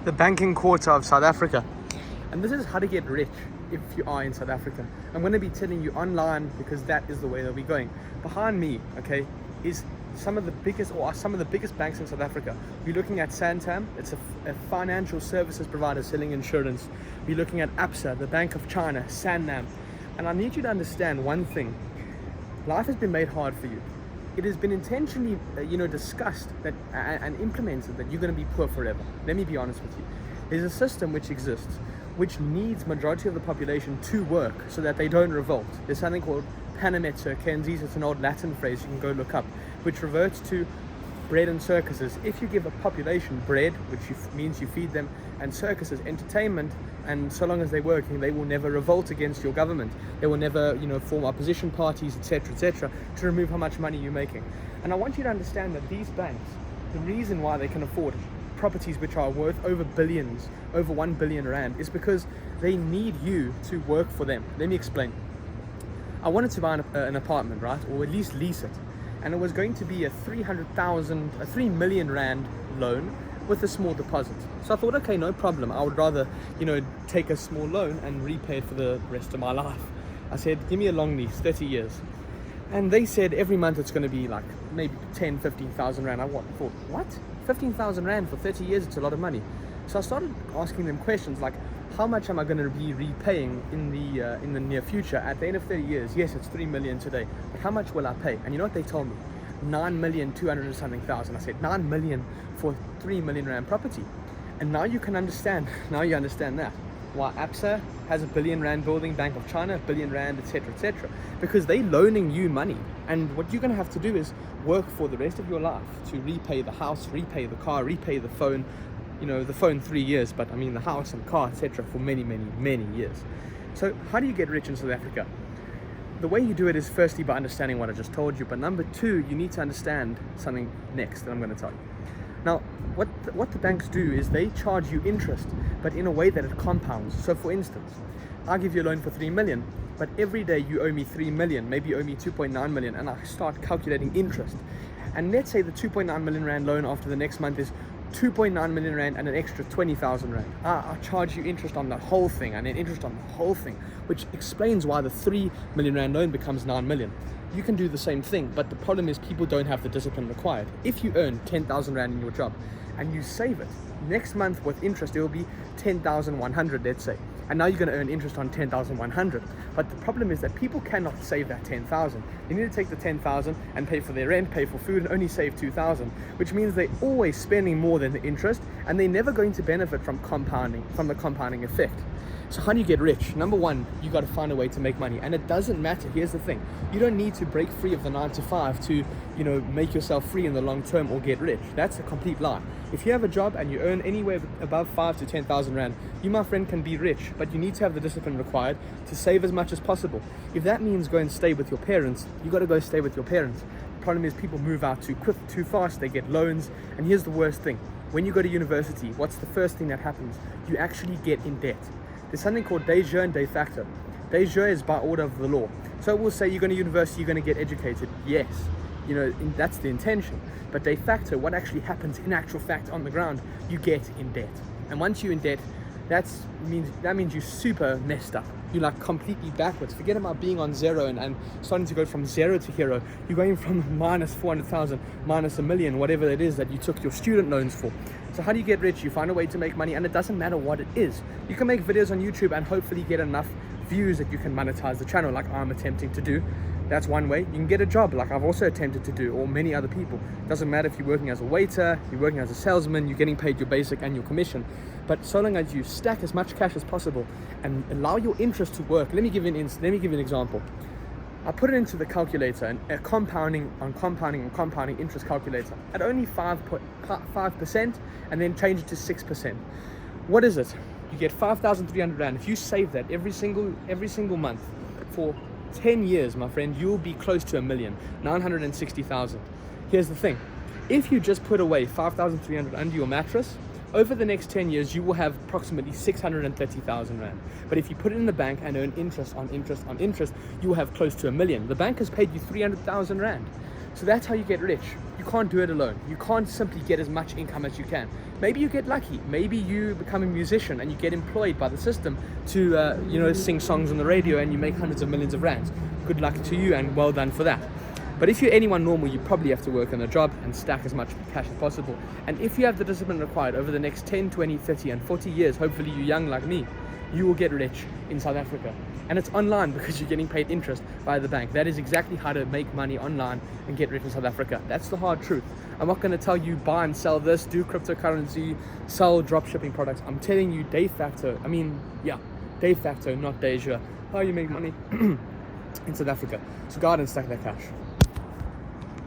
the banking quarter of South Africa. And this is how to get rich if you are in South Africa. I'm going to be telling you online because that is the way that we're going. Behind me, okay, is some of the biggest banks in South Africa. We're looking at Santam. It's a financial services provider selling insurance. We're looking at Absa, the Bank of China, Sanlam. And I need you to understand one thing. Life has been made hard for you. It has been intentionally, discussed that and implemented that you're going to be poor forever. Let me be honest with you. There's a system which exists, which needs majority of the population to work so that they don't revolt. There's something called Panem circenses. It's an old Latin phrase you can go look up, which reverts to bread and circuses. If you give a population bread, which means you feed them, and circuses, entertainment, and so long as they're working, they will never revolt against your government. They will never, form opposition parties, etc., to remove how much money you're making. And I want you to understand that these banks, the reason why they can afford properties which are worth over billions, over 1 billion rand, is because they need you to work for them. Let me explain. I wanted to buy an apartment, right, or at least lease it, and it was going to be a 3 million rand loan with a small deposit. So I thought, okay, no problem. I would rather, take a small loan and repay it for the rest of my life. I said, give me a long lease, 30 years. And they said every month it's going to be like maybe 10, 15,000 rand. I thought, what? 15,000 rand for 30 years? It's a lot of money. So I started asking them questions like, how much am I going to be repaying in the near future? At the end of 30 years, yes, it's 3 million today, but how much will I pay? And you know what they told me? 9,200,000 and something thousand. I said 9 million for 3 million rand property. And now you can understand, that why Absa has a 1 billion rand building, Bank of China, 1 billion rand, etc., because they're loaning you money. And what you're going to have to do is work for the rest of your life to repay the house, repay the car, repay the phone. The phone 3 years, but I mean the house and car, etc., for many, many, many years. So how do you get rich in South Africa? The way you do it is firstly by understanding what I just told you, but number two, you need to understand something next that I'm going to tell you. Now, what the banks do is they charge you interest, but in a way that it compounds. So for instance, I'll give you a loan for 3 million, but every day you owe me 3 million, maybe you owe me 2.9 million, and I start calculating interest. And let's say the 2.9 million rand loan after the next month is 2.9 million rand and an extra 20,000 rand. I charge you interest on the whole thing and then interest on the whole thing, which explains why the 3 million rand loan becomes 9 million. You can do the same thing, but the problem is people don't have the discipline required. If you earn 10,000 rand in your job and you save it, next month with interest, it will be 10,100, let's say. And now you're going to earn interest on 10,100. But the problem is that people cannot save that 10,000. They need to take the 10,000 and pay for their rent, pay for food, and only save 2,000, which means they're always spending more than the interest, and they're never going to benefit from the compounding effect. So how do you get rich? Number one, you got to find a way to make money. And it doesn't matter. Here's the thing. You don't need to break free of the 9 to 5 to, make yourself free in the long term or get rich. That's a complete lie. If you have a job and you earn anywhere above 5 to 10,000 rand, you, my friend, can be rich, but you need to have the discipline required to save as much as possible. If that means go and stay with your parents, you got to go stay with your parents. The problem is people move out too quick, too fast. They get loans. And here's the worst thing. When you go to university, what's the first thing that happens? You actually get in debt. There's something called de jure and de facto. De jure is by order of the law. So we'll say you're going to university, you're going to get educated. Yes, that's the intention. But de facto, what actually happens in actual fact on the ground, you get in debt. And once you're in debt, that means you're super messed up. You're like completely backwards. Forget about being on zero and starting to go from zero to hero. You're going from minus 400,000, minus 1 million, whatever it is that you took your student loans for. So how do you get rich? You find a way to make money, and it doesn't matter what it is. You can make videos on YouTube and hopefully get enough views that you can monetize the channel, like I'm attempting to do. That's one way. You can get a job, like I've also attempted to do, or many other people. Doesn't matter if you're working as a waiter, you're working as a salesman, you're getting paid your basic annual commission. But so long as you stack as much cash as possible and allow your interest to work. Let me give you an example. I put it into the calculator, and a compounding interest calculator at only 5%, and then change it to 6%. What is it? You get 5,300 rand. If you save that every single month for 10 years, my friend, you'll be close to 1,960,000. Here's the thing. If you just put away 5,300 under your mattress, over the next 10 years, you will have approximately 630,000 rand. But if you put it in the bank and earn interest on interest on interest, you will have close to 1 million. The bank has paid you 300,000 rand. So that's how you get rich. You you can't do it alone. You can't simply get as much income as you can. Maybe you get lucky. Maybe you become a musician and you get employed by the system to sing songs on the radio and you make hundreds of millions of rands. Good luck to you and well done for that. But if you're anyone normal, you probably have to work on a job and stack as much cash as possible. And if you have the discipline required over the next 10, 20, 30 and 40 years, hopefully you're young like me, you will get rich in South Africa. And it's online because you're getting paid interest by the bank. That is exactly how to make money online and get rich in South Africa. That's the hard truth. I'm not going to tell you buy and sell this, do cryptocurrency, sell drop shipping products. I'm telling you de facto, not de jure, how you make money in South Africa. So go out and stack that cash.